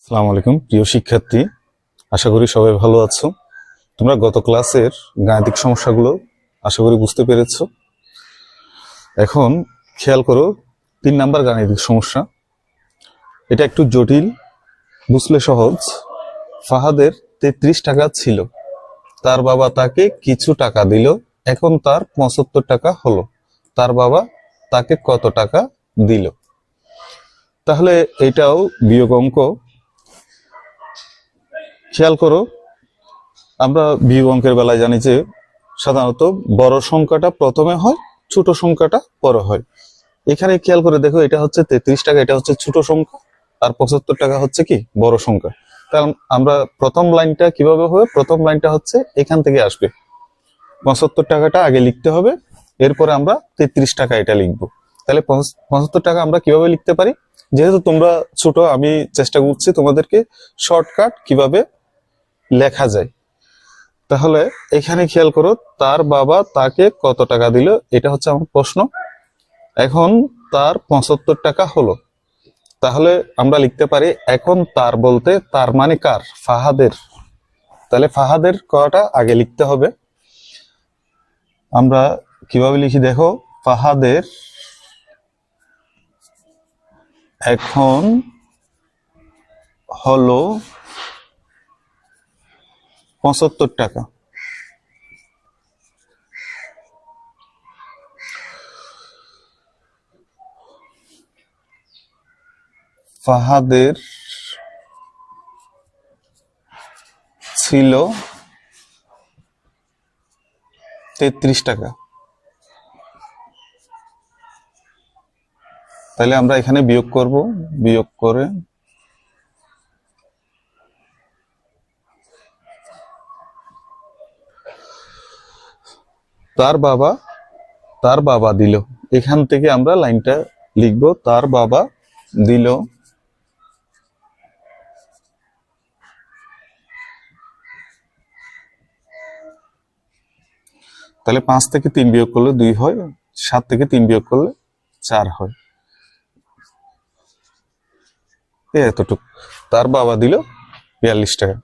আসসালামু আলাইকুম প্রিয় শিক্ষার্থী, আশা করি সবাই ভালো আছো। তোমরা গত ক্লাসের গাণিতিক সমস্যাগুলো আশা করি বুঝতে পেরেছো। এখন খেয়াল করো 3 নাম্বার গাণিতিক সমস্যা। এটা একটু জটিল, বুঝলে সহজ। ফাহাদের 33 টাকা ছিল, তার বাবা তাকে কিছু টাকা দিল, এখন তার 75 টাকা হলো। তার বাবা তাকে কত টাকা দিল? তাহলে এটাও বিয়োগ অঙ্ক। খেয়াল করো, আমরা বিয়োগ অঙ্কের বেলায় জানি যে সাধারণত বড় সংখ্যাটা প্রথমে হয়, ছোট সংখ্যাটা পরে হয়। এখানে খেয়াল করে দেখো, এটা হচ্ছে 33 টাকা, এটা হচ্ছে ছোট সংখ্যা, আর 75 টাকা হচ্ছে কি বড় সংখ্যা। কারণ আমরা প্রথম লাইনটা কিভাবে হবে, প্রথম লাইনটা হচ্ছে এখান থেকে আসবে, 75 টাকাটা আগে লিখতে হবে, এরপরে আমরা 33 টাকা এটা লিখবো। তাহলে 75 টাকা আমরা কিভাবে লিখতে পারি? যেহেতু তোমরা ছোট, আমি চেষ্টা করছি তোমাদেরকে শর্টকাট কিভাবে লেখা যায়। তাহলে এখানে খেয়াল করো, তার বাবা তাকে কত টাকা দিল, এটা হচ্ছে আমার প্রশ্ন। এখন তার 75 টাকা হলো, তাহলে আমরা লিখতে পারি এখন তার বলতে তার মানে কার? ফাহাদের। তাহলে ফাহাদের কটা আগে লিখতে হবে। আমরা কিভাবে লিখি দেখো, ফাহাদের এখন হলো 75 টাকা। ফাহাদের ছিল 33 টাকা। তাহলে আমরা এখানে বিয়োগ করব, বিয়োগ করে তার বাবা দিল, এখান থেকে আমরা লাইনটা লিখব, তার বাবা দিল তাহলে 5 থেকে 3 বিয়োগ করলে 2 হয়, 7 থেকে 3 বিয়োগ করলে 4 হয়। এতটুকু। তার বাবা দিল 42 টাকা।